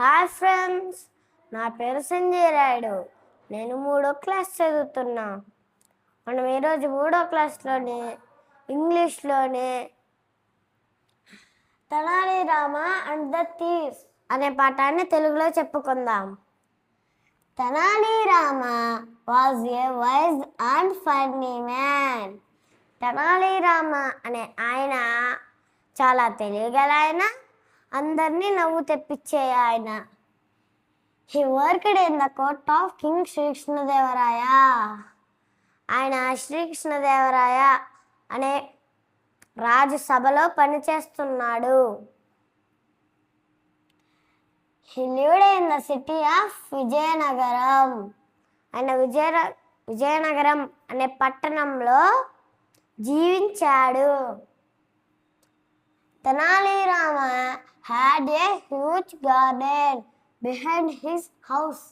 Hi friends, నా పేరు సంజయ్ రాయుడు. నేను 3వ క్లాస్ చదువుతున్నా. మనం ఈరోజు 3వ క్లాస్లోనే ఇంగ్లీష్లోనే Tenali Rama and the thieves అనే పాఠాన్ని తెలుగులో చెప్పుకుందాం. Tenali Rama was a wise and funny man. Tenali Rama అనే ఆయన చాలా తెలివిగల ఆయన, అందరినీ నవ్వు తెప్పించే ఆయన. He worked in the court of king Sri Krishnadevaraya. ఆయన శ్రీకృష్ణదేవరాయ అనే రాజు సభలో పనిచేస్తున్నాడు. He lived in the city of Vizianagaram. ఆయన విజయనగరం అనే పట్టణంలో జీవించాడు. Tenali Rama had a huge garden behind his house.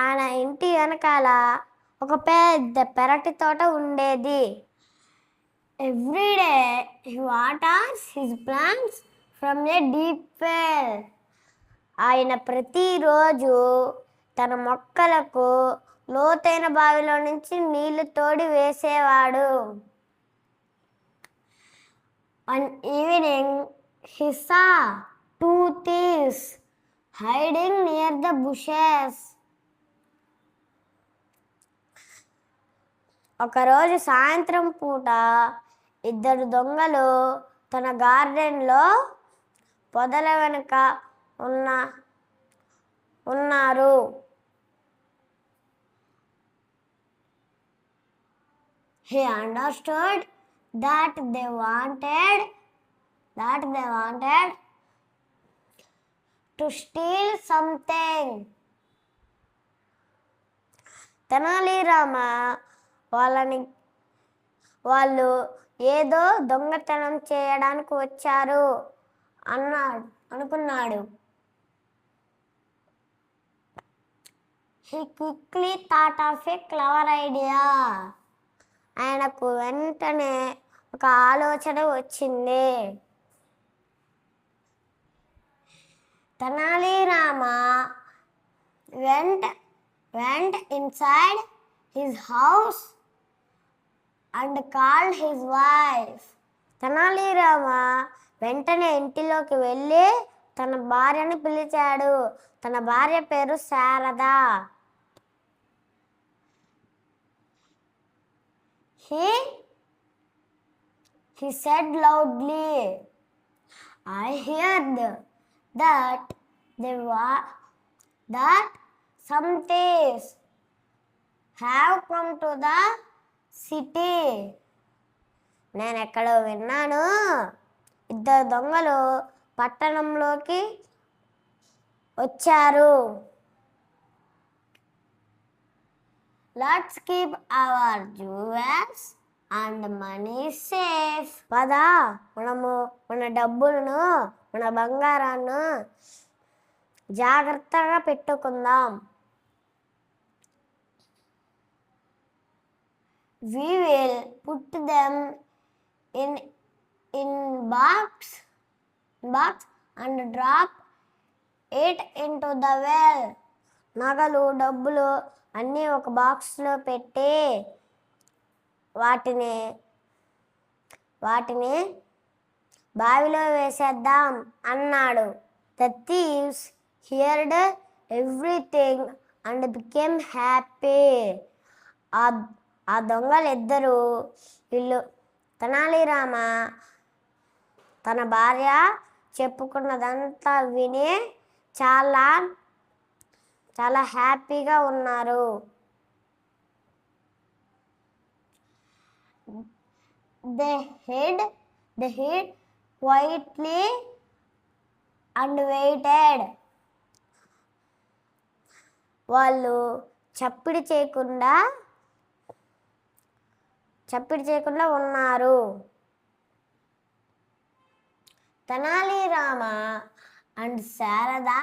ఆయన ఇంటి వెనకాల ఒక పెద్ద పెరటి తోట ఉండేది. Every day he waters his plants from a deep well. ఆయన ప్రతిరోజు తన మొక్కలకు లోతైన బావిలో నుంచి నీళ్లు తోడి వేసేవాడు. One evening, he saw two thieves hiding near the bushes. ఒకరోజు సాయంత్రం పూట ఇద్దరు దొంగలు తన గార్డెన్లో పొదల వెనుక ఉన్నారు. He understood that they wanted to steal something. Tenali Rama వాళ్ళు ఏదో దొంగతనం చేయడానికి వచ్చారు అనుకున్నాడు. He quickly thought of a clever idea. ఆయనకు వెంటనే ఒక ఆలోచన వచ్చింది. Tenali Rama went inside his house and called his wife. Tenali Rama వెంటనే ఇంటిలోకి వెళ్ళి తన భార్యను పిలిచాడు. తన భార్య పేరు Sharada. He said loudly, I heard that some thieves have come to the city. నేను ఎక్కడో విన్నాను, ఇద్దరు దొంగలు పట్టణంలోకి వచ్చారు. Let's keep our jewels and money safe. పద, మనము మన డబ్బులను, మన బంగారాన్ని జాగ్రత్తగా పెట్టుకుందాం. We will put them in box and drop it into the well. నగలు, డబ్బులు అన్నీ ఒక బాక్స్లో పెట్టి వాటిని బావిలో వేసేద్దాం అన్నాడు. The thieves heard everything and became happy. ఆ దొంగలిద్దరూ తెనాలి రామ తన భార్య చెప్పుకున్నదంతా విని చాలా చాలా హ్యాపీగా ఉన్నారు. They hid quietly and waited. వాళ్ళు చప్పుడు చేయకుండా ఉన్నారు. Tenali Rama and Sarada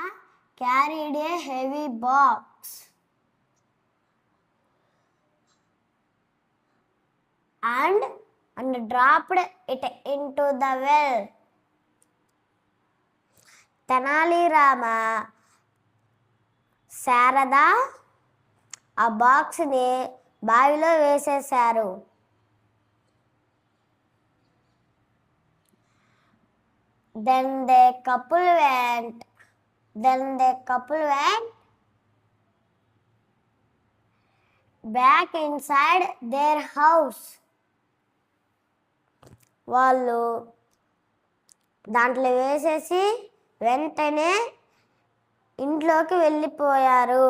carried a heavy box and dropped it into the well. Tenali Rama Sharada ఆ బాక్స్ని బావిలో వేసేశారు. Then the couple went back inside their house. వాళ్ళు దాంట్లో వేసేసి వెంటనే ఇంట్లోకి వెళ్ళిపోయారు.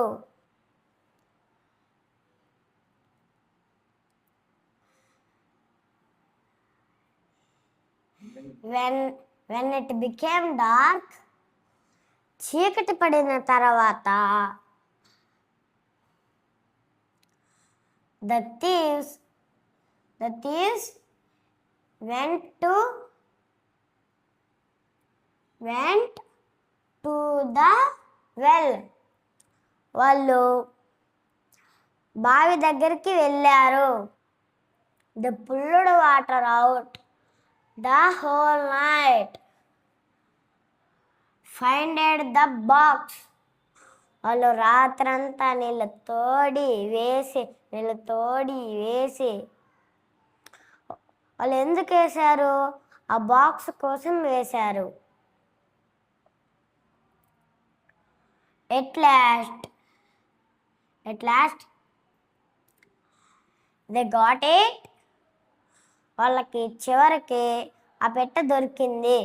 When it became dark, చీకటి పడిన తర్వాత the thieves went to the well. వాళ్ళు బావి దగ్గరికి వెళ్ళారు. They pulled water out the whole night, finded the box. వాళ్ళు రాత్రంతా నీళ్ళు తోడి వేసి వాళ్ళు ఎందుకు వేశారు? ఆ బాక్స్ కోసం వేశారు. At last they got it. వాళ్ళకి చివరికి ఆ పెట్టె దొరికింది.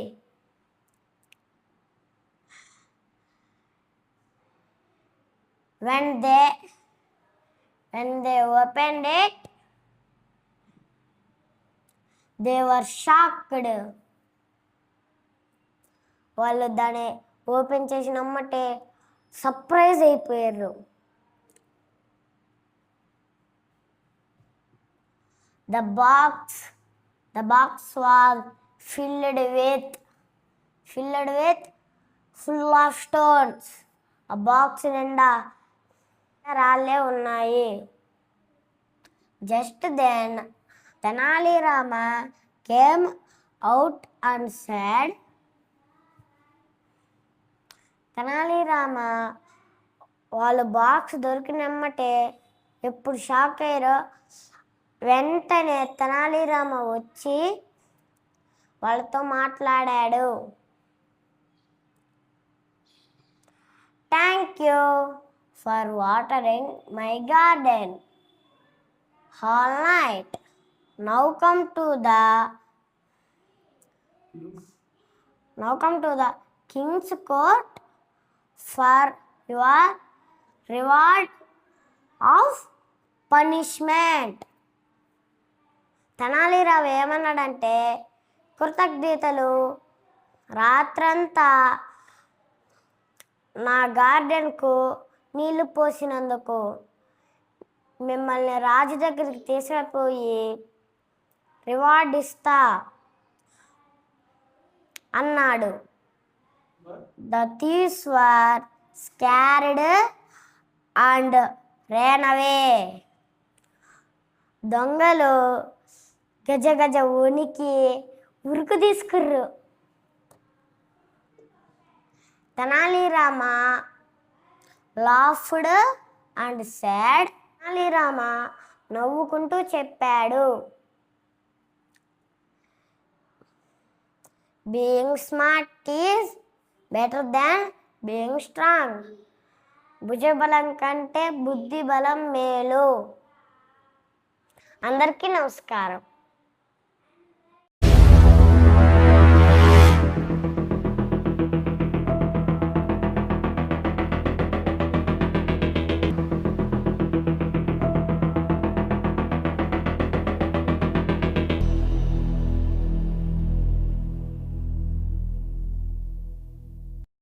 When they opened it, they were shocked. వాళ్ళు దాన్ని ఓపెన్ చేసినమ్మటే సర్ప్రైజ్ అయిపోయారు. The box was filled with full of stones. ఆ బాక్స్ నిండా రాళ్ళే ఉన్నాయి. Just then Tenali Rama came out and said, Tenali Rama వాళ్ళు బాక్స్ దొరికినమ్మటే ఎప్పుడు షాక్ అయ్యారో వెంటనే తెనాలి రామ వచ్చి వాళ్ళతో మాట్లాడాడు. Thank you for watering my garden all night. Now come to the king's court for your reward of punishment. Tenali Rao ఏమన్నాడంటే, కృతజ్ఞతలు, రాత్రంతా నా గార్డెన్కు నీళ్లు పోసినందుకు మిమ్మల్ని రాజు దగ్గరికి తీసుకుపోయి రివార్డ్ ఇస్తా అన్నాడు. The thieves were scared and ran away. దొంగలు గజ వణికి ఉరుకు తీసుకుర్రు. Tenali Rama laughed and said, Tenali Rama నవ్వుకుంటూ చెప్పాడు, being smart is better than being strong. భుజబలం కంటే బుద్ధి బలం మేలు. అందరికీ నమస్కారం.